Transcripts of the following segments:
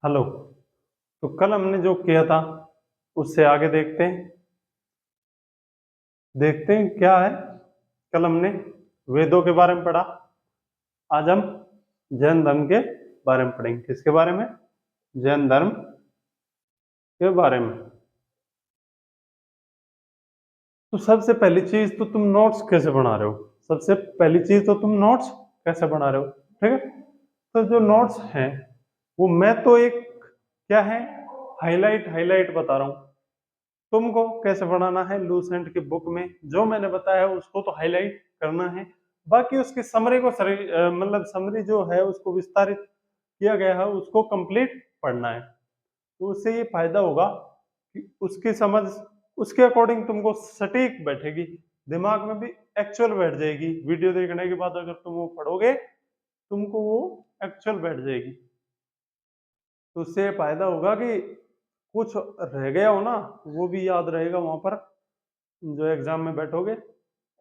Hello. तो कल हमने जो किया था उससे आगे देखते हैं क्या है। कल हमने वेदों के बारे में पढ़ा। आज हम जैन धर्म के बारे में पढ़ेंगे। किसके बारे में? जैन धर्म के बारे में। तो सबसे पहली चीज तो तुम नोट्स कैसे बना रहे हो? सबसे पहली चीज तो तुम नोट्स कैसे बना रहे हो? ठीक है। तो जो नोट्स हैं वो मैं तो एक क्या है, हाईलाइट हाईलाइट बता रहा हूँ। तुमको कैसे बनाना है, लूसेंट की बुक में जो मैंने बताया है उसको तो हाईलाइट करना है। बाकी उसकी समरी को मतलब समरी जो है उसको विस्तारित किया गया है उसको कंप्लीट पढ़ना है। तो उससे ये फायदा होगा कि उसकी समझ उसके अकॉर्डिंग तुमको सटीक बैठेगी, दिमाग में भी एक्चुअल बैठ जाएगी। वीडियो देखने के बाद अगर तुम वो पढ़ोगे तुमको वो एक्चुअल बैठ जाएगी। तो उससे ये फायदा होगा कि कुछ रह गया हो ना वो भी याद रहेगा वहां पर जो एग्जाम में बैठोगे।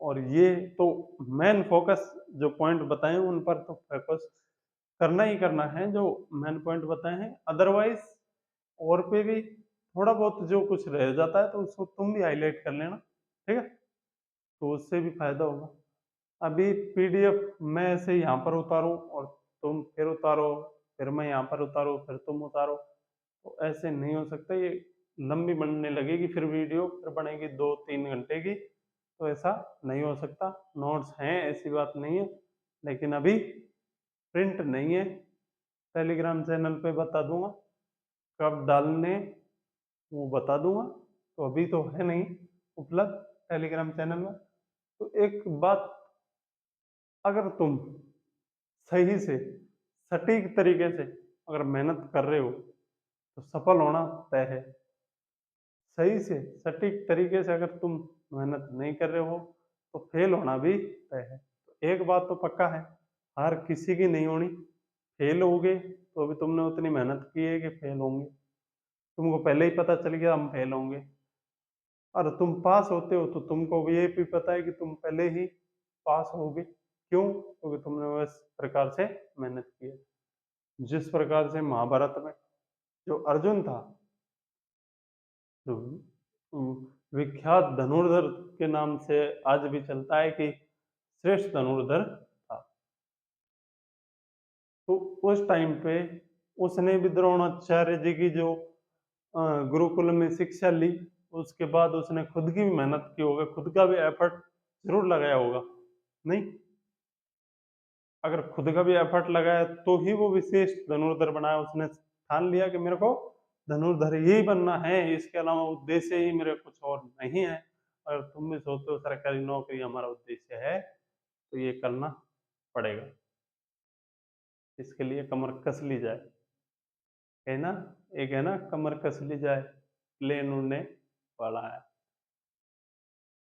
और ये तो मेन फोकस जो पॉइंट बताए हैं उन पर तो फोकस करना ही करना है, जो मेन पॉइंट बताए हैं। अदरवाइज और पे भी थोड़ा बहुत जो कुछ रह जाता है तो उसको तुम भी हाईलाइट कर लेना। ठीक है। तो उससे भी फायदा होगा। अभी पीडीएफ मैं ऐसे यहाँ पर उतारूँ और तुम फिर उतारो, फिर मैं यहाँ पर उतारूँ फिर तुम उतारो, तो ऐसे नहीं हो सकता। ये लंबी बनने लगेगी, फिर वीडियो फिर बनेगी 2-3 घंटे की। तो ऐसा नहीं हो सकता। नोट्स हैं ऐसी बात नहीं है, लेकिन अभी प्रिंट नहीं है। टेलीग्राम चैनल पे बता दूंगा कब डालने, वो बता दूंगा। तो अभी तो है नहीं उपलब्ध टेलीग्राम चैनल में। तो एक बात, अगर तुम सही से सटीक तरीके से अगर मेहनत कर रहे हो तो सफल होना तय है। सही से सटीक तरीके से अगर तुम मेहनत नहीं कर रहे हो तो फेल होना भी तय है। तो एक बात तो पक्का है, हार किसी की नहीं होनी। फेल होगे तो अभी तुमने उतनी मेहनत की है कि फेल होंगे। तुमको पहले ही पता चल गया हम फेल होंगे, और तुम पास होते हो तो तुमको भी ये भी पता है कि तुम पहले ही पास होगे। क्यों? क्योंकि तुमने उस प्रकार से मेहनत की है। जिस प्रकार से महाभारत में जो अर्जुन था, जो विख्यात धनुर्धर के नाम से आज भी चलता है कि श्रेष्ठ धनुर्धर था, तो उस टाइम पे उसने भी द्रोणाचार्य जी की जो गुरुकुल में शिक्षा ली, उसके बाद उसने खुद की भी मेहनत की होगा, खुद का भी एफर्ट जरूर लगाया होगा। नहीं, अगर खुद का भी एफर्ट लगाया तो ही वो विशेष धनुर्धर बनाया। उसने ठान लिया कि मेरे को धनुर्धर ही बनना है, इसके अलावा उद्देश्य ही मेरे कुछ और नहीं है। अगर तुम भी सोचते हो सरकारी नौकरी हमारा उद्देश्य है तो ये करना पड़ेगा। इसके लिए कमर कस ली जाए, है ना। एक है ना, कमर कस ली जाए प्लेन उड़ने वाला है।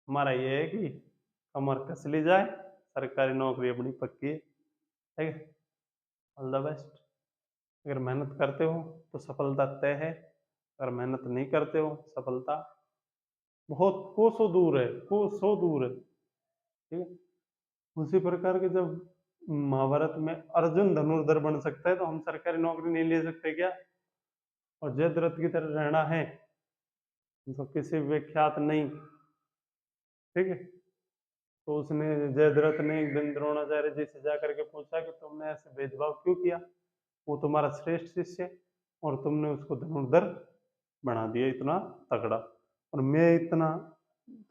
हमारा ये है कि कमर कस ली जाए, सरकारी नौकरी अपनी पक्की है। ठीक है। All the best. अगर मेहनत करते हो तो सफलता तय है, अगर मेहनत नहीं करते हो सफलता बहुत कोसों दूर है, कोसों दूर है। ठीक है। उसी प्रकार के जब महाभारत में अर्जुन धनुर्धर बन सकता है तो हम सरकारी नौकरी नहीं ले सकते क्या? और जयद्रथ की तरह रहना है तो किसी विख्यात नहीं। ठीक है। तो उसने, जयद्रथ ने एक दिन द्रोणाचार्य जी से जाकर के पूछा कि तुमने ऐसे भेदभाव क्यों किया, वो तुम्हारा श्रेष्ठ शिष्य है और तुमने उसको धनुर्धर बना दिया इतना तगड़ा, और मैं इतना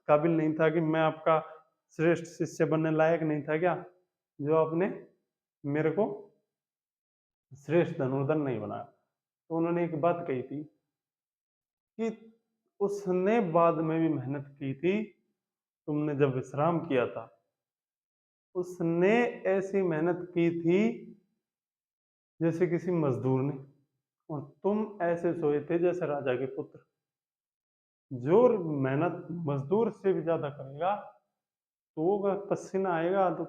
काबिल नहीं था कि मैं आपका श्रेष्ठ शिष्य बनने लायक नहीं था क्या, जो आपने मेरे को श्रेष्ठ धनुर्धर नहीं बनाया। तो उन्होंने एक बात कही थी कि उसने बाद में भी मेहनत की थी, तुमने जब विश्राम किया था उसने ऐसी मेहनत की थी जैसे किसी मजदूर ने, और तुम ऐसे सोए थे जैसे राजा के पुत्र। जो मेहनत मजदूर से भी ज्यादा करेगा तो वो अगर पसीना आएगा तो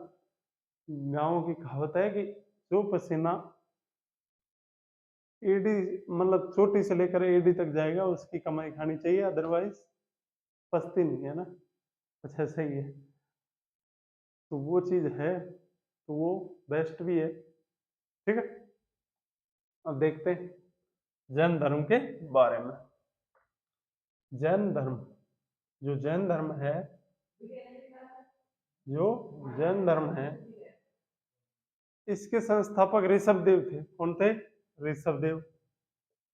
गाँव की कहावत है कि जो पसीना एडी मतलब चोटी से लेकर एडी तक जाएगा उसकी कमाई खानी चाहिए, अदरवाइज पछती नहीं, है ना। कुछ ऐसा ही है। तो वो चीज है, तो वो बेस्ट भी है। ठीक है। अब देखते हैं जैन धर्म के बारे में। जैन धर्म, जो जैन धर्म है, जो जैन धर्म है, इसके संस्थापक ऋषभ देव थे। कौन थे? ऋषभ देव।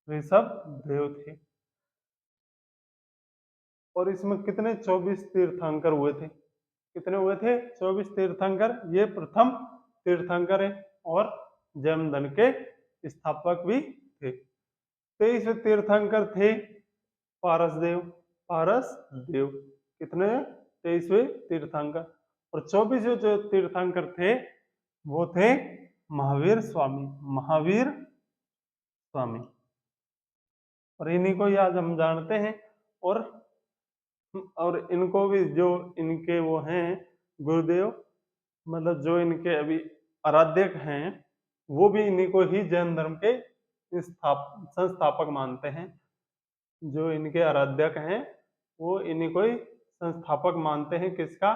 ऋषभ देव थे। और इसमें कितने 24 तीर्थंकर हुए थे? कितने हुए थे? 24 तीर्थंकर। ये प्रथम तीर्थंकर है और जैन धर्म के स्थापक भी थे। 23 तीर्थंकर थे पारसदेव। पारसदेव कितने? 23वें तीर्थंकर। और 24वें जो तीर्थंकर थे वो थे महावीर स्वामी। महावीर स्वामी। और इन्हीं को ही आज हम जानते हैं। और इनको भी जो इनके वो हैं गुरुदेव, मतलब जो इनके अभी आराध्यक हैं, वो भी इन्हीं को ही जैन धर्म के संस्थापक मानते हैं। जो इनके आराध्यक हैं वो इन्हीं को ही संस्थापक मानते हैं। किसका?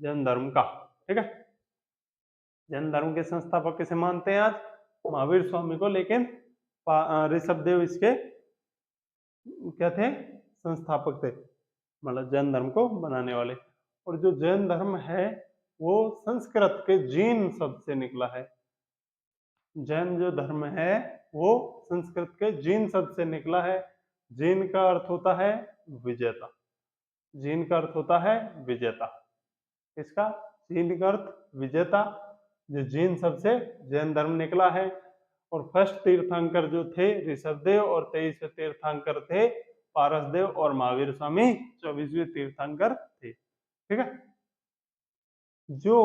जैन धर्म का। ठीक है। जैन धर्म के संस्थापक किसे मानते हैं आज? महावीर स्वामी को। लेकिन ऋषभ देव इसके क्या थे? संस्थापक थे, मतलब जैन धर्म को बनाने वाले। और जो जैन धर्म है वो संस्कृत के जीन शब्द से निकला है। जैन जो धर्म है वो संस्कृत के जीन शब्द से निकला है। जीन का अर्थ होता है विजेता। जीन का अर्थ होता है विजेता। इसका जीन का अर्थ विजेता। जो जीन शब्द से जैन धर्म निकला है। और फर्स्ट तीर्थंकर जो थे ऋषभदेव, और 23वें तीर्थंकर थे पारसदेव, और महावीर स्वामी 24वें तीर्थंकर थे। ठीक है। जो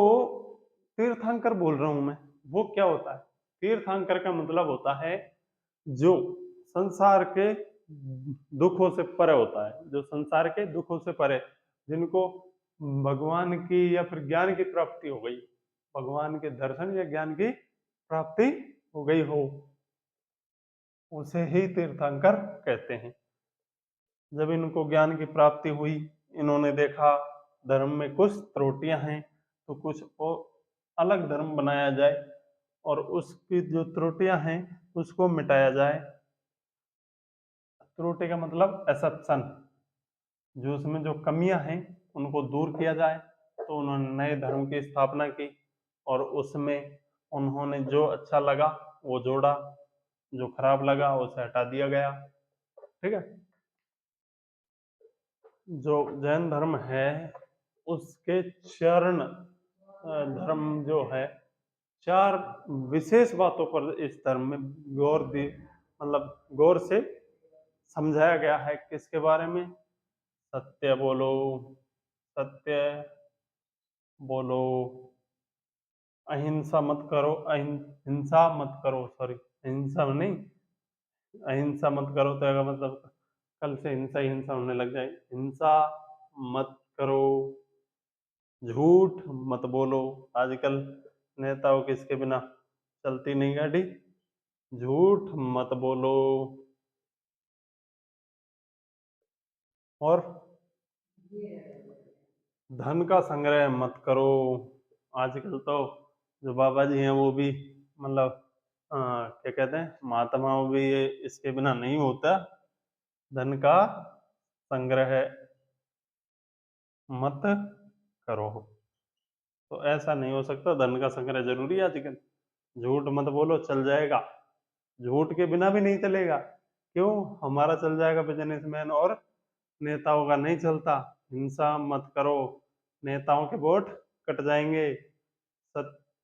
तीर्थंकर बोल रहा हूं मैं, वो क्या होता है? तीर्थंकर का मतलब होता है जो संसार के दुखों से परे होता है। जो संसार के दुखों से परे, जिनको भगवान की या फिर ज्ञान की प्राप्ति हो गई, भगवान के दर्शन या ज्ञान की प्राप्ति हो गई हो, उसे ही तीर्थंकर कहते हैं। जब इनको ज्ञान की प्राप्ति हुई, इन्होंने देखा धर्म में कुछ त्रुटियां हैं, तो कुछ और अलग धर्म बनाया जाए और उसकी जो त्रुटियां हैं उसको मिटाया जाए। त्रुटि का मतलब एक्सेप्शन, जो उसमें जो कमियां हैं उनको दूर किया जाए। तो उन्होंने नए धर्म की स्थापना की और उसमें उन्होंने जो अच्छा लगा वो जोड़ा, जो खराब लगा उसे हटा दिया गया। ठीक है। जो जैन धर्म है उसके चरण धर्म जो है, 4 विशेष बातों पर इस धर्म में गौर दी, मतलब गौर से समझाया गया है। किसके बारे में? सत्य बोलो, सत्य बोलो, अहिंसा मत करो, हिंसा मत करो, सॉरी हिंसा नहीं, अहिंसा मत करो तो अगर मतलब कल से हिंसा ही हिंसा होने लग जाए। हिंसा मत करो, झूठ मत बोलो। आजकल नेताओं के इसके बिना चलती नहीं गाड़ी। झूठ मत बोलो। और धन का संग्रह मत करो। आजकल तो जो बाबा जी हैं वो भी मतलब क्या कहते हैं, महात्माओं भी ये इसके बिना नहीं होता। धन का संग्रह मत करो। तो ऐसा नहीं हो सकता, धन का संग्रह जरूरी है आजकल। झूठ मत बोलो, चल जाएगा। झूठ के बिना भी नहीं चलेगा। क्यों? हमारा चल जाएगा बिजनेसमैन और नेताओं का नहीं चलता। हिंसा मत करो, नेताओं के वोट कट जाएंगे।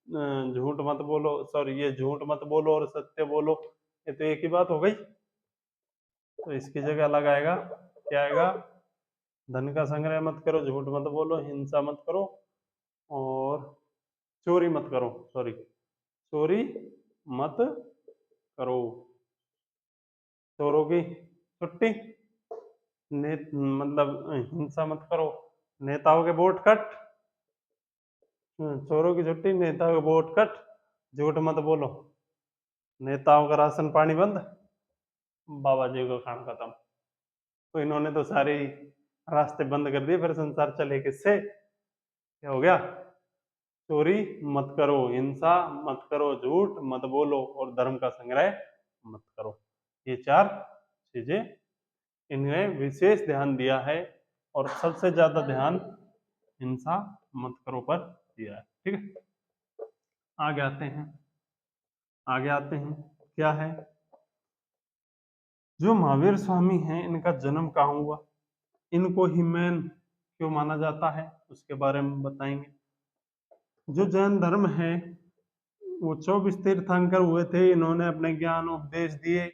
झूठ मत बोलो, सॉरी ये झूठ मत बोलो और सत्य बोलो, ये तो एक ही बात हो गई। तो इसकी जगह अलग आएगा। क्या आएगा? धन का संग्रह मत करो, झूठ मत बोलो, हिंसा मत करो और चोरी मत करो। सॉरी, चोरी मत करो। चोरों की छुट्टी। मतलब हिंसा मत करो, नेताओं के वोट कट। चोरों की छुट्टी, नेताओं के वोट कट। झूठ मत बोलो, नेताओं का राशन पानी बंद, बाबा जी का खाना खत्म। तो इन्होंने तो सारे ही रास्ते बंद कर दिए, फिर संसार चले किससे? क्या हो गया? चोरी मत करो, हिंसा मत करो, झूठ मत बोलो और धर्म का संग्रह मत करो। ये 4 चीजें इन्हें विशेष ध्यान दिया है और सबसे ज्यादा ध्यान हिंसा मत करो पर दिया है। ठीक है, आगे आते हैं। आगे आते हैं, क्या है, जो महावीर स्वामी हैं इनका जन्म कहाँ हुआ, इनको ही मेन क्यों माना जाता है, उसके बारे में बताएंगे। जो जैन धर्म है वो 24 तीर्थंकर हुए थे, इन्होंने अपने ज्ञान उपदेश दिए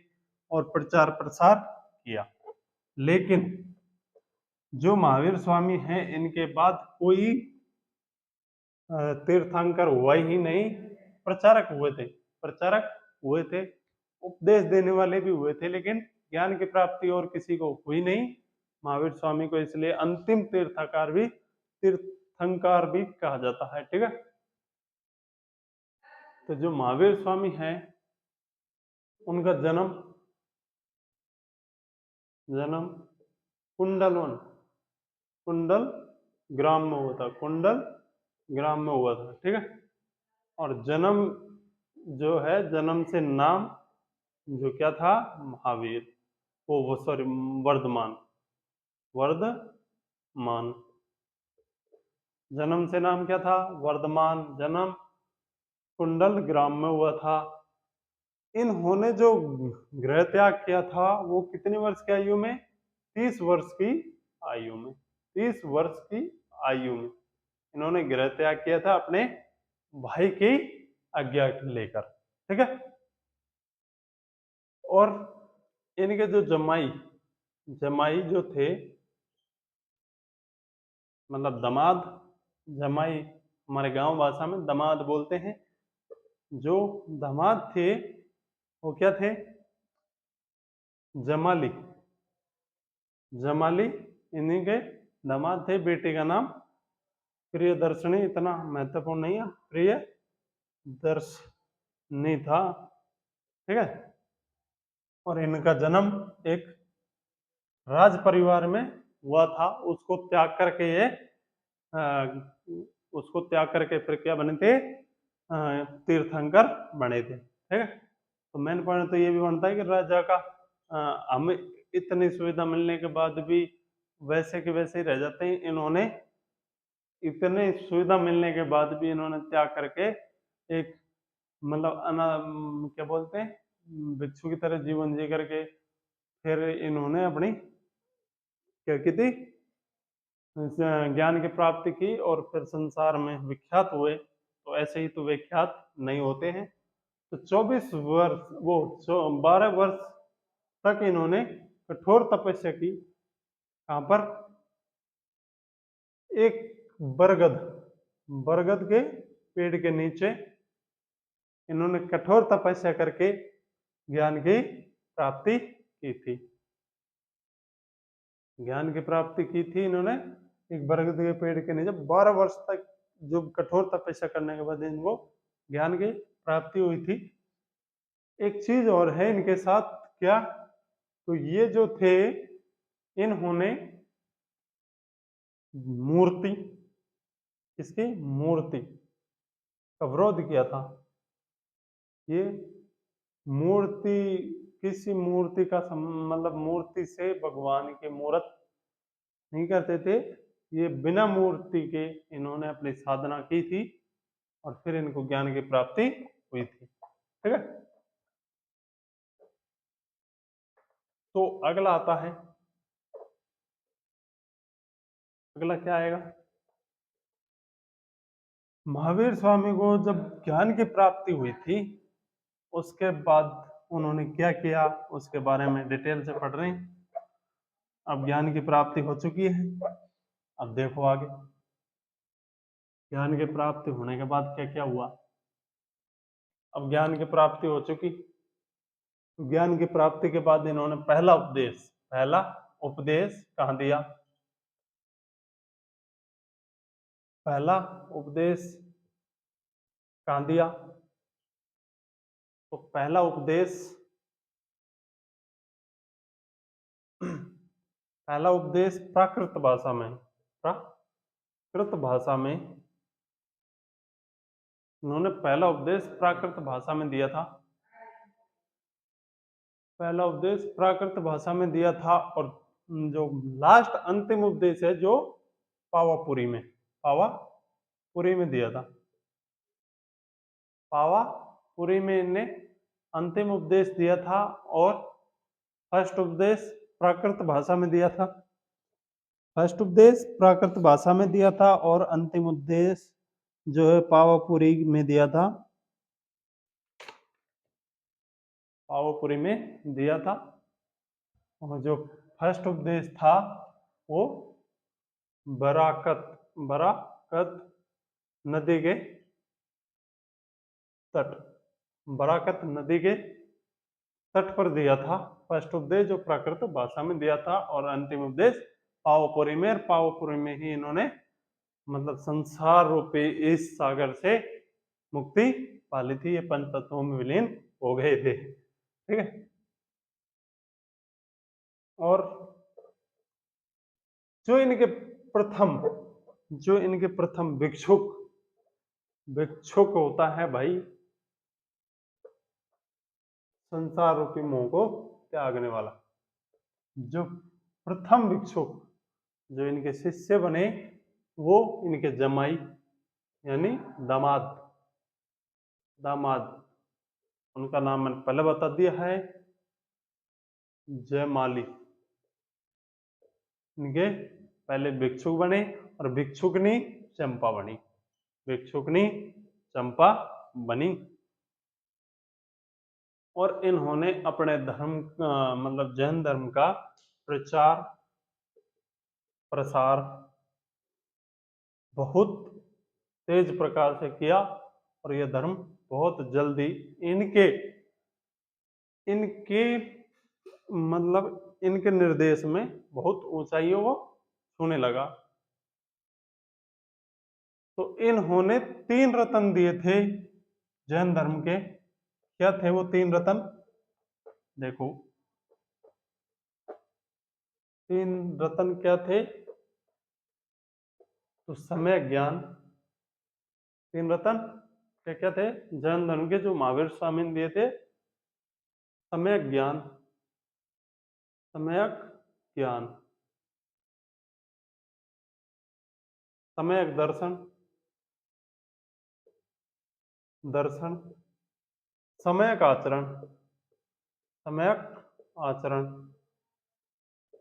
और प्रचार प्रसार किया। लेकिन जो महावीर स्वामी हैं इनके बाद कोई तीर्थंकर हुआ ही नहीं, प्रचारक हुए थे। प्रचारक हुए थे, उपदेश देने वाले भी हुए थे, लेकिन ज्ञान की प्राप्ति और किसी को हुई नहीं। महावीर स्वामी को इसलिए अंतिम तीर्थंकर भी कहा जाता है। ठीक है, तो जो महावीर स्वामी हैं उनका जन्म जन्म कुंडलवन कुंडल ग्राम में हुआ था। कुंडल ग्राम में हुआ था। ठीक है, और जन्म जो है, जन्म से नाम जो क्या था, महावीर, वो सॉरी, वर्धमान, वर्धमान। जन्म से नाम क्या था, वर्धमान। जन्म कुंडल ग्राम में हुआ था। इन्होंने जो गृह त्याग किया था वो कितने वर्ष की आयु में, 30 वर्ष की आयु में। 30 वर्ष की आयु में इन्होंने गृह त्याग किया था अपने भाई की आज्ञा लेकर। ठीक है, और इनके जो जमाई जमाई जो थे, मतलब दामाद, जमाई हमारे गांव भाषा में दामाद बोलते हैं। जो दामाद थे वो क्या थे, जमाली। जमाली इन्हीं के दामाद थे। बेटे का नाम प्रियदर्शनी, इतना महत्वपूर्ण नहीं है, प्रियदर्शनी था। ठीक है, और इनका जन्म एक राज परिवार में हुआ था। उसको त्याग करके फिर क्या बने थे, तीर्थंकर बने थे। ठीक है, तो मेन पॉइंट तो ये भी बनता है कि राजा का हमें इतनी सुविधा मिलने के बाद भी वैसे के वैसे ही रह जाते हैं। इन्होंने इतने सुविधा मिलने के बाद भी इन्होंने त्याग करके एक, मतलब क्या बोलते हैं, भिक्षु की तरह जीवन जी करके फिर इन्होंने अपनी क्या की थी, ज्ञान की प्राप्ति की और फिर संसार में विख्यात हुए। तो ऐसे ही तो विख्यात नहीं होते हैं। तो 24 वर्ष, 12 वर्ष तक इन्होंने कठोर तपस्या की। कहां पर, एक बरगद बरगद के पेड़ के नीचे इन्होंने कठोर तपस्या करके ज्ञान की प्राप्ति की थी। ज्ञान की प्राप्ति की थी इन्होंने एक बरगद के पेड़ के नीचे 12 वर्ष तक जो कठोर तपस्या करने के बाद इनको ज्ञान की प्राप्ति हुई थी। एक चीज और है इनके साथ, क्या, तो ये जो थे इन्होंने मूर्ति, इसकी मूर्ति का विरोध किया था। ये मूर्ति, किसी मूर्ति का मतलब मूर्ति से भगवान की मूर्त नहीं करते थे। ये बिना मूर्ति के इन्होंने अपनी साधना की थी और फिर इनको ज्ञान की प्राप्ति हुई थी। ठीक है, तो अगला आता है, अगला क्या आएगा, महावीर स्वामी को जब ज्ञान की प्राप्ति हुई थी उसके बाद उन्होंने क्या किया उसके बारे में डिटेल से पढ़ रहे हैं। अब ज्ञान की प्राप्ति हो चुकी है, अब देखो आगे ज्ञान की प्राप्ति होने के बाद क्या क्या हुआ। अब ज्ञान की प्राप्ति हो चुकी, तो ज्ञान की प्राप्ति के बाद इन्होंने पहला उपदेश कहाँ दिया, पहला उपदेश कहाँ दिया, तो पहला उपदेश पहला उपदेश प्राकृत भाषा में, प्राकृत भाषा में उन्होंने पहला उपदेश प्राकृत भाषा में दिया था। पहला उपदेश प्राकृत भाषा में दिया था, और जो लास्ट अंतिम उपदेश है जो पावापुरी में दिया था। पावापुरी में इन्हें अंतिम उपदेश दिया था, और फर्स्ट उपदेश प्राकृत भाषा में दिया था। फर्स्ट उपदेश प्राकृत भाषा में दिया था, और अंतिम उपदेश जो है पावापुरी में दिया था। पावापुरी में दिया था। और जो फर्स्ट उपदेश था वो बराकत नदी के तट बराकत नदी के तट पर दिया था। फर्स्ट उपदेश जो प्राकृत भाषा में दिया था, और अंतिम उपदेश पावापुरी में। और पावापुरी में ही इन्होंने मतलब संसार रूपी इस सागर से मुक्ति पा ली थी। ये पंच तत्वों में विलीन हो गए थे। ठीक है। और जो इनके प्रथम भिक्षुक होता है भाई, संसार रूपी मोह को त्यागने वाला। जो प्रथम भिक्षुक जो इनके शिष्य बने वो इनके जमाई यानी दामाद, उनका नाम मैंने पहले बता दिया है, जयमाली। इनके पहले भिक्षुक बने, और भिक्षुकनी चंपा बनी। और इन्होंने अपने धर्म मतलब जैन धर्म का प्रचार प्रसार बहुत तेज प्रकार से किया, और यह धर्म बहुत जल्दी इनके मतलब इनके निर्देश में बहुत ऊंचाइयों को छूने लगा। तो इन्होंने 3 रत्न दिए थे जैन धर्म के। क्या थे वो 3 रत्न? देखो 3 रत्न क्या थे? तो समय ज्ञान। 3 रत्न क्या क्या थे जैन धर्म के जो महावीर स्वामी ने दिए थे? सम्यक ज्ञान, सम्यक दर्शन, सम्यक आचरण।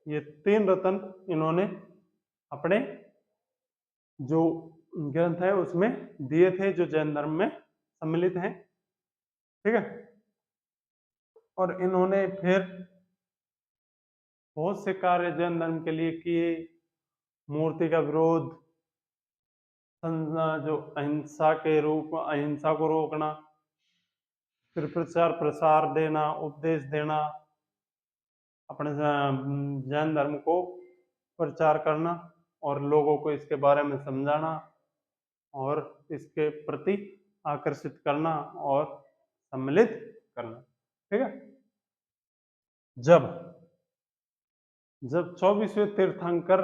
ये 3 रत्न इन्होंने अपने जो ग्रंथ है उसमें दिए थे, जो जैन धर्म में सम्मिलित हैं। ठीक है। और इन्होंने फिर बहुत से कार्य जैन धर्म के लिए किए। मूर्ति का विरोध, जो अहिंसा को रोकना, फिर प्रचार प्रसार देना, उपदेश देना, अपने जैन धर्म को प्रचार करना, और लोगों को इसके बारे में समझाना, और इसके प्रति आकर्षित करना और सम्मिलित करना। ठीक है। जब 24वें तीर्थंकर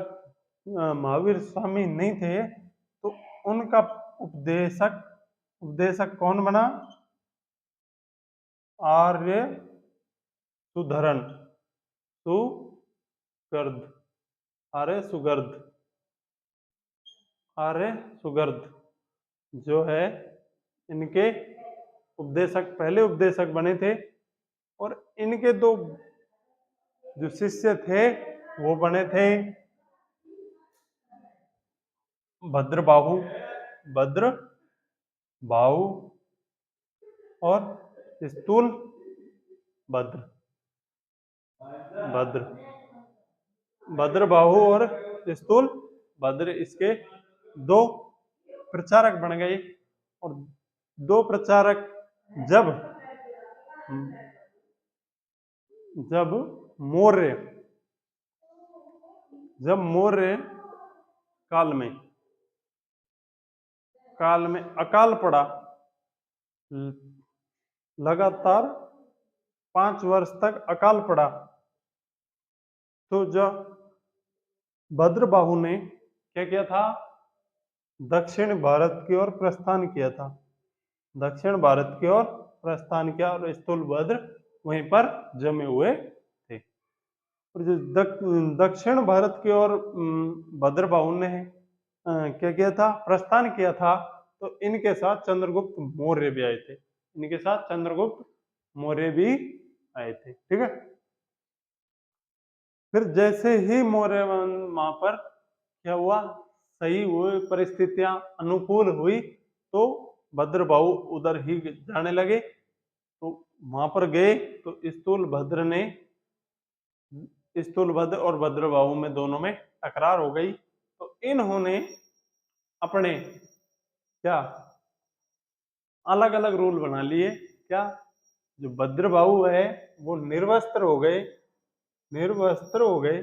महावीर स्वामी नहीं थे, तो उनका उपदेशक कौन बना? आर्य सुगर्द जो है इनके पहले उपदेशक बने थे। और इनके 2 जो शिष्य थे वो बने थे भद्रबाहु और स्थूल भद्रबाहु और स्थूल भद्र, इसके 2 प्रचारक बन गए। और 2 प्रचारक जब मौर्य काल में अकाल पड़ा, लगातार 5 वर्ष तक अकाल पड़ा, तो जब भद्रबाहु ने क्या किया था? दक्षिण भारत की ओर प्रस्थान किया था। और स्थूलभद्र वहीं पर जमे हुए थे। और जो दक्षिण भारत की ओर भद्रबाहु ने क्या किया था, प्रस्थान किया था, तो इनके साथ चंद्रगुप्त मौर्य भी आए थे। इनके साथ चंद्रगुप्त मौर्य भी आए थे। ठीक है। फिर जैसे ही मौर्य वहां पर क्या हुआ, सही हुए, परिस्थितियां अनुकूल हुई, तो भद्रबाहु उधर ही जाने लगे। तो वहां पर गए तो स्थूलभद्र ने, स्थूलभद्र और भद्रबाहु में दोनों में तकरार हो गई। तो इन्होंने अपने क्या अलग अलग रूल बना लिए। क्या, जो भद्रबाहु है वो निर्वस्त्र हो गए, निर्वस्त्र हो गए।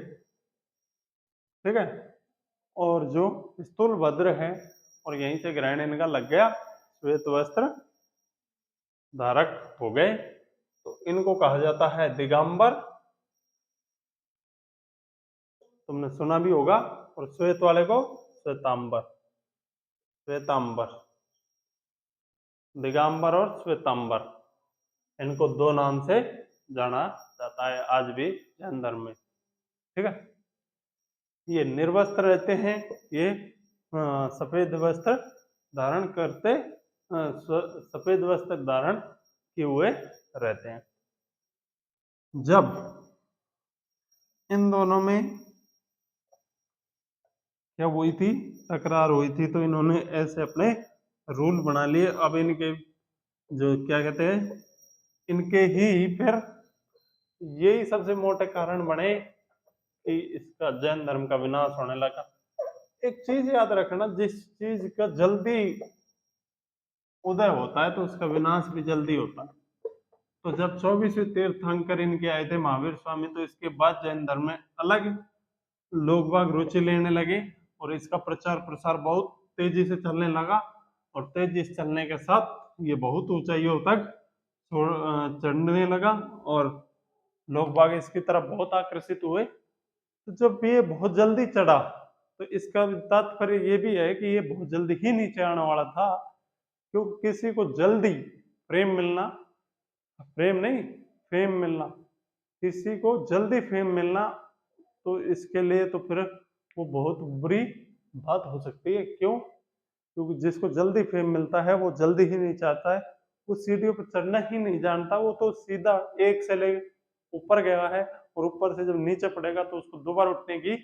ठीक है। और जो स्थूलभद्र है, और यहीं से ग्रहण इनका लग गया, श्वेत वस्त्र धारक हो गए। तो इनको कहा जाता है दिगंबर, तुमने सुना भी होगा। और श्वेत वाले को श्वेतांबर, श्वेतांबर, दिगंबर और श्वेतांबर, इनको दो नाम से जाना जाता है आज भी जैन धर्म में। ठीक है। ये निर्वस्त्र रहते हैं, ये सफेद वस्त्र धारण करते, सफेद वस्त्र धारण किए हुए रहते हैं। जब इन दोनों में क्या हुई थी, तकरार हुई थी, तो इन्होंने ऐसे अपने रूल बना लिए। अब इनके जो क्या कहते हैं, इनके ही फिर यही सबसे मोटे कारण बने कि इसका जैन धर्म का विनाश होने लगा। एक चीज याद रखना, जिस चीज का जल्दी उदय होता है तो उसका विनाश भी जल्दी होता है। तो जब 24वें तीर्थंकर इनके आए थे महावीर स्वामी, तो इसके बाद जैन धर्म में अलग लोग बाग रुचि लेने लगे, और इसका प्रचार प्रसार बहुत तेजी से चलने लगा। और तेजी से चलने के साथ ये बहुत ऊंचाइयों तक चढ़ने लगा, और लोग बाग इसकी तरफ बहुत आकर्षित हुए। तो जब ये बहुत जल्दी चढ़ा, तो इसका तात्पर्य ये भी है कि ये बहुत जल्दी ही नीचे आने वाला था। क्योंकि किसी को जल्दी प्रेम मिलना, प्रेम नहीं, फेम मिलना, किसी को जल्दी फेम मिलना, तो इसके लिए तो फिर वो बहुत बुरी बात हो सकती है। क्यों? क्योंकि जिसको जल्दी फेम मिलता है वो जल्दी ही नहीं चाहता है, वो सीढ़ियों पर चढ़ना ही नहीं जानता। वो तो सीधा एक से ले ऊपर गया है, और ऊपर से जब नीचे पड़ेगा तो उसको दोबारा उठने की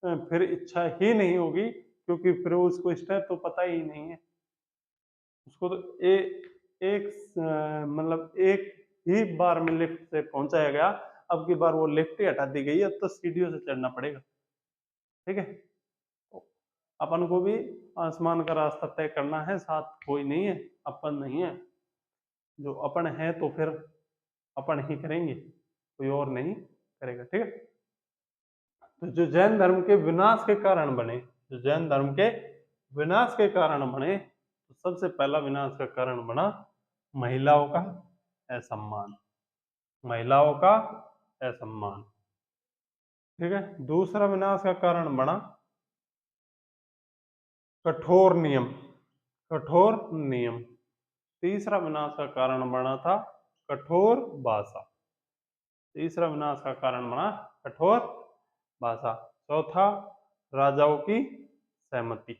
फिर इच्छा ही नहीं होगी, क्योंकि फिर उसको स्टेप तो पता ही नहीं है। उसको तो एक मतलब एक ही बार में लिफ्ट से पहुंचाया गया, अब की बार वो लिफ्ट ही हटा दी गई, अब तो सीढ़ियों से चढ़ना पड़ेगा। ठीक है। तो अपन को भी आसमान का रास्ता तय करना है, साथ कोई नहीं है, अपन नहीं है। जो अपन है तो फिर अपन ही करेंगे, कोई और नहीं करेगा। ठीक है। तो जो जैन धर्म के विनाश के कारण बने, जो जैन धर्म के विनाश के कारण बने, तो सबसे पहला विनाश का कारण बना महिलाओं का असम्मान, महिलाओं का असम्मान। ठीक है। दूसरा विनाश का कारण बना कठोर नियम, कठोर नियम। तीसरा विनाश का कारण बना था कठोर भाषा, तीसरा विनाश का कारण बना कठोर भाषा। चौथा, राजाओं की सहमति,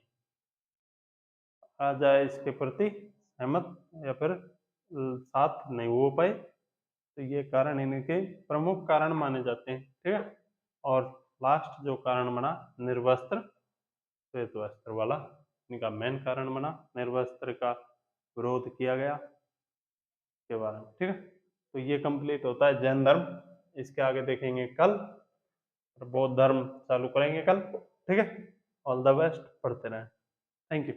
राजा इसके प्रति सहमत या फिर साथ नहीं हो पाए, तो ये कारण इनके प्रमुख कारण माने जाते हैं। ठीक है। और लास्ट जो कारण बना निर्वस्त्र, श्वेत वस्त्र वाला, इनका मेन कारण बना, निर्वस्त्र का विरोध किया गया के बारे में। ठीक है। तो ये कंप्लीट होता है जैन धर्म। इसके आगे देखेंगे कल, और बौद्ध धर्म चालू करेंगे कल। ठीक है। ऑल द बेस्ट, पढ़ते रहें। Thank you.